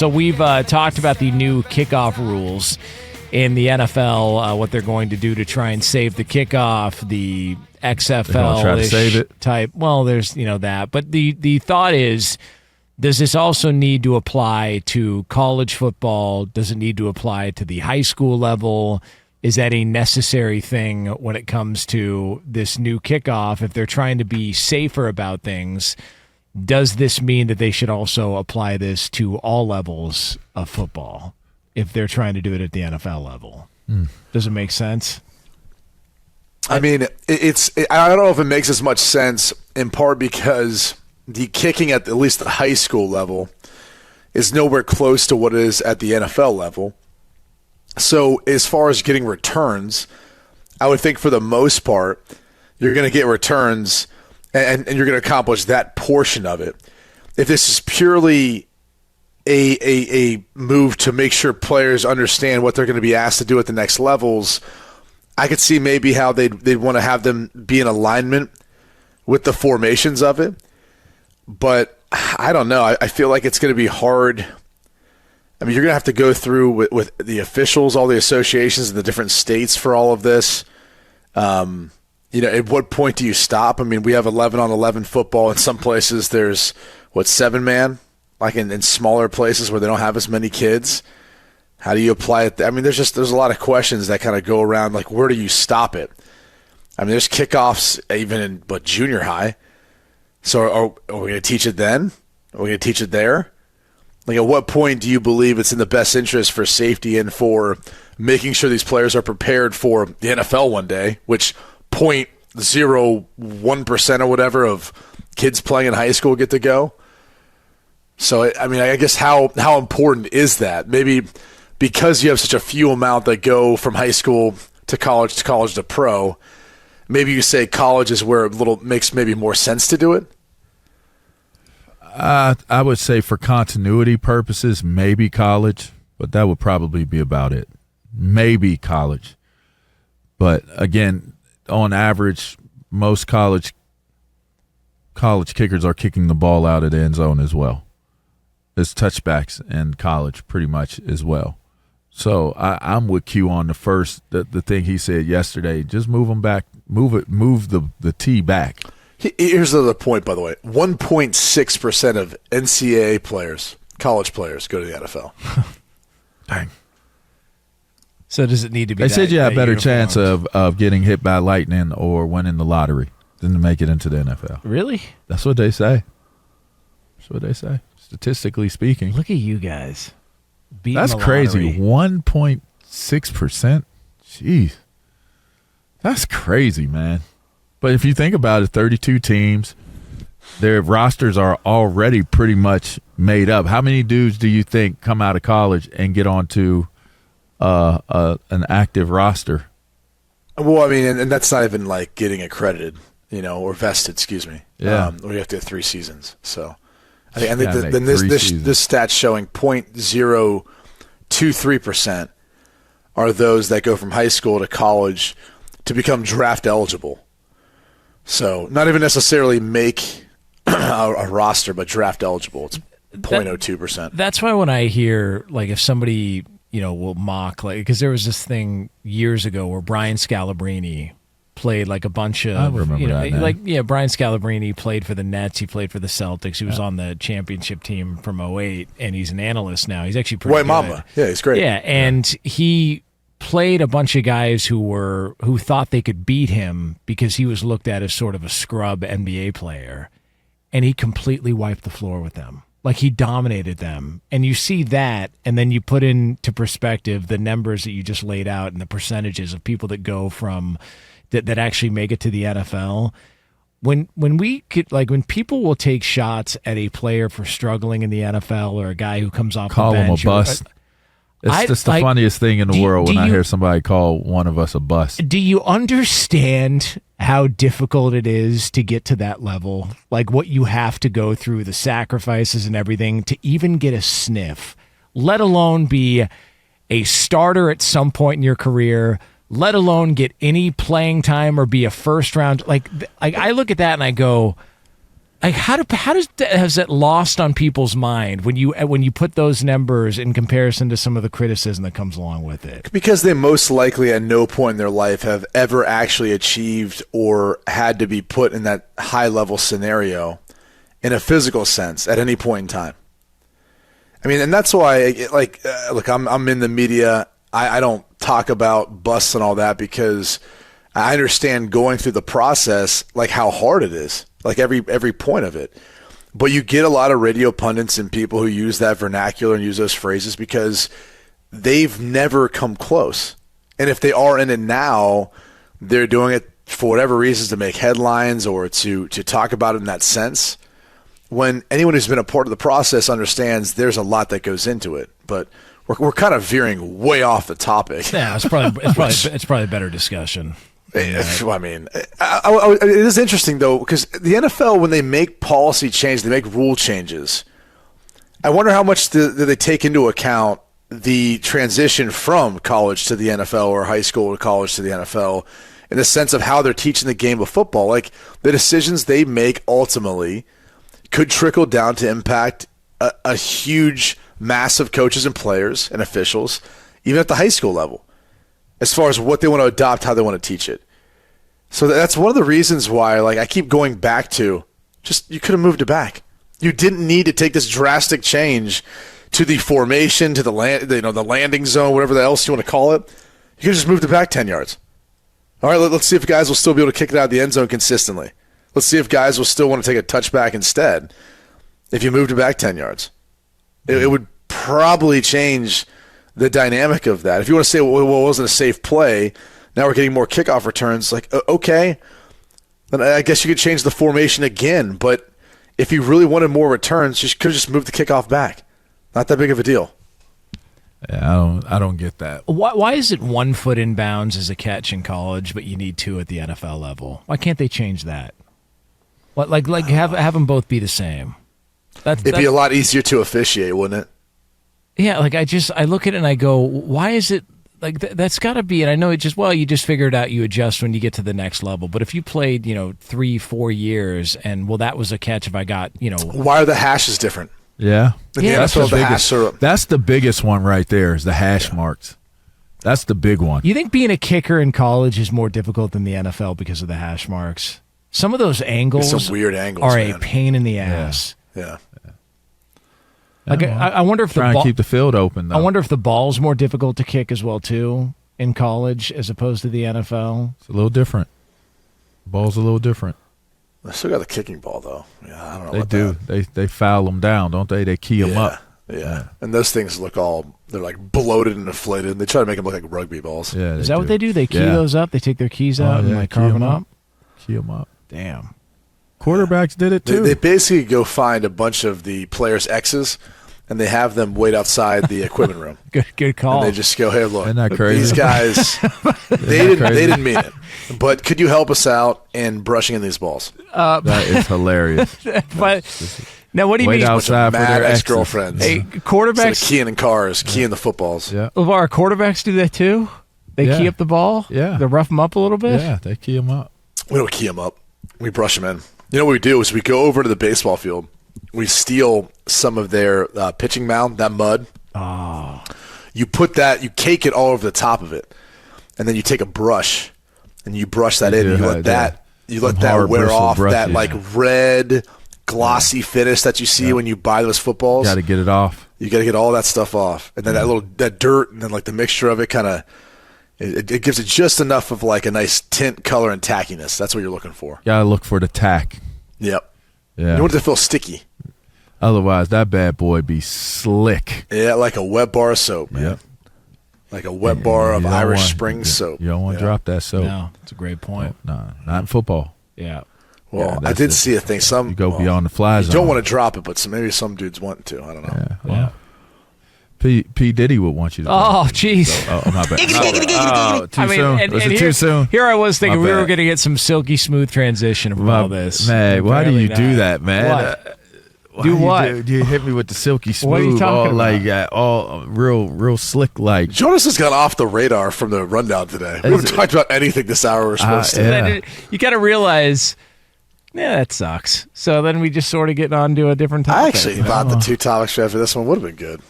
So we've talked about the new kickoff rules in the NFL, what they're going to do to try and save the kickoff, the XFL try to save it type. Well, there's that, but the thought is, does this also need to apply to college football? Does it need to apply to the high school level? Is that a necessary thing when it comes to this new kickoff? If they're trying to be safer about things, does this mean that they should also apply this to all levels of football if they're trying to do it at the NFL level? Does it make sense? I mean, I don't know if it makes as much sense, in part because the kicking at least the high school level is nowhere close to what it is at the NFL level. So as far as getting returns, I would think for the most part, you're going to get returns and you're going to accomplish that portion of it. If this is purely a move to make sure players understand what they're going to be asked to do at the next levels, I could see maybe how they'd want to have them be in alignment with the formations of it. But I don't know. I feel like it's going to be hard. I mean, you're going to have to go through with the officials, all the associations in the different states for all of this. At what point do you stop? I mean, we have 11-on-11 football. In some places there's, 7-man? Like in smaller places where they don't have as many kids. How do you apply it? I mean, there's a lot of questions that kind of go around, like where do you stop it? I mean, there's kickoffs even in junior high. So are we going to teach it then? Are we going to teach it there? Like, at what point do you believe it's in the best interest for safety and for making sure these players are prepared for the NFL one day, which 0.01% or whatever of kids playing in high school get to go? So, I mean, I guess how important is that? Maybe because you have such a few amount that go from high school to college to pro, maybe you say college is where it makes maybe more sense to do it? I would say for continuity purposes, maybe college, but that would probably be about it. Maybe college. But again, on average, most college kickers are kicking the ball out of the end zone as well. There's touchbacks in college pretty much as well. So I'm with Q on the thing he said yesterday. Just move them back, move the tee back. Here's the other point, by the way. 1.6% of NCAA players, college players, go to the NFL. Dang. So does it need to be? They said you have a better chance of getting hit by lightning or winning the lottery than to make it into the NFL. Really? That's what they say. Statistically speaking. Look at you guys. That's crazy. 1.6%. Jeez. That's crazy, man. But if you think about it, 32 teams, their rosters are already pretty much made up. How many dudes do you think come out of college and get onto an active roster? Well, I mean, and that's not even like getting accredited, or vested, excuse me. Yeah. Or you have to have 3 seasons. So I think this stat's showing 0.023% are those that go from high school to college to become draft eligible. So not even necessarily make a roster, but draft eligible. It's 0.02%. That's why when I hear, like, if somebody, will mock, like, because there was this thing years ago where Brian Scalabrine played like a bunch of, I remember that name. Brian Scalabrine played for the Nets. He played for the Celtics. He was on the championship team from 2008, and he's an analyst now. He's actually pretty White good. Mamba. Yeah, he's great. Yeah, and he played a bunch of guys who thought they could beat him because he was looked at as sort of a scrub NBA player, and he completely wiped the floor with them. Like, he dominated them. And you see that, and then you put into perspective the numbers that you just laid out and the percentages of people that go from that actually make it to the NFL. When people will take shots at a player for struggling in the NFL or a guy who comes off call the bench, him a bust. It's just the funniest thing in the world when I hear somebody call one of us a bust. Do you understand how difficult it is to get to that level? Like, what you have to go through, the sacrifices and everything to even get a sniff, let alone be a starter at some point in your career, let alone get any playing time or be a first round. Like I look at that and I go, Like has that lost on people's mind when you put those numbers in comparison to some of the criticism that comes along with it? Because they most likely at no point in their life have ever actually achieved or had to be put in that high-level scenario in a physical sense at any point in time. I mean, and that's why, look, I'm in the media. I don't talk about busts and all that because I understand going through the process, like how hard it is, like every point of it. But you get a lot of radio pundits and people who use that vernacular and use those phrases because they've never come close. And if they are in it now, they're doing it for whatever reasons to make headlines or to talk about it in that sense. When anyone who's been a part of the process understands there's a lot that goes into it. But we're kind of veering way off the topic. Yeah, it's probably a better discussion. I mean, it is interesting, though, because the NFL, when they make policy changes, they make rule changes, I wonder how much do they take into account the transition from college to the NFL or high school to college to the NFL in the sense of how they're teaching the game of football. Like, the decisions they make ultimately could trickle down to impact a huge mass of coaches and players and officials, even at the high school level, as far as what they want to adopt, how they want to teach it. So that's one of the reasons why, like, I keep going back to just you could have moved it back. You didn't need to take this drastic change to the formation, to the the landing zone, whatever else you want to call it. You could have just moved it back 10 yards. All right, let's see if guys will still be able to kick it out of the end zone consistently. Let's see if guys will still want to take a touchback instead if you moved it back 10 yards. It would probably change the dynamic of that. If you want to say, well, it wasn't a safe play, now we're getting more kickoff returns, like, okay, then I guess you could change the formation again. But if you really wanted more returns, you could have just moved the kickoff back. Not that big of a deal. Yeah, I don't get that. Why is it 1 foot in bounds as a catch in college, but you need 2 at the NFL level? Why can't they change that? Like have them both be the same. It'd be a lot easier to officiate, wouldn't it? Yeah, like I look at it and I go, why is it like that's got to be? And I know you just figure it out, you adjust when you get to the next level. But if you played, 3-4 years, and that was a catch if I got, why are the hashes different? Yeah, that's the biggest one right there is the hash marks. That's the big one. You think being a kicker in college is more difficult than the NFL because of the hash marks? Some of those angles, some weird angles, are man. A pain in the ass. Yeah. Like I wonder if trying to keep the field open, though. I wonder if the ball's more difficult to kick as well too in college as opposed to the NFL. It's a little different. The ball's a little different. They still got the kicking ball, though. Yeah, I don't know. They do. They foul them down, don't they? They key them up. Yeah, and those things they're like bloated and inflated. And they try to make them look like rugby balls. Yeah, is that what they do? They key those up. They take their keys out and carve them up. Key them up. Damn. Quarterbacks did it too. They basically go find a bunch of the players' exes, and they have them wait outside the equipment room. Good call. And they just go, "Hey, look, isn't that crazy? These guys, they didn't mean it. But could you help us out in brushing in these balls?" That is hilarious. But now, what do you wait mean? Outside for mad their ex-girlfriends. Hey, quarterbacks keying in cars, keying the footballs. Yeah. LeVar, quarterbacks do that too. They key up the ball. Yeah. They rough them up a little bit. Yeah, they key them up. We don't key them up. We brush them in. You know what we do is we go over to the baseball field. We steal some of their pitching mound, that mud. Oh. You cake it all over the top of it, and then you take a brush and you brush that in. And you let that wear off that like red glossy finish that you see when you buy those footballs. Got to get it off. You got to get all that stuff off, and then that dirt and then like the mixture of it kind of. It gives it just enough of like a nice tint, color, and tackiness. That's what you're looking for. Gotta look for the tack. Yep. Yeah. You want it to feel sticky. Otherwise, that bad boy be slick. Yeah, like a wet bar of soap, man. Yep. Like a wet bar of Irish Spring soap. You don't want to drop that soap. No, it's a great point. No, not in football. Yeah. Well, I did see a thing. You go beyond the fly zone. You don't want to drop it, but maybe some dudes want to. I don't know. Yeah. Well, P. Diddy would want you to. Oh, jeez. So, my bad. Too soon? Was it too soon? Here I was thinking we were going to get some silky smooth transition from all this. Man, why do you do that, man? What? Do what? You hit me with the silky smooth, what are you talking about? all real slick like. Jonas has gone off the radar from the rundown today. We haven't talked about anything this hour we're supposed to. Yeah. You got to realize Yeah, that sucks. So then we just sort of get on to a different topic. I actually thought the two topics after this one would have been good.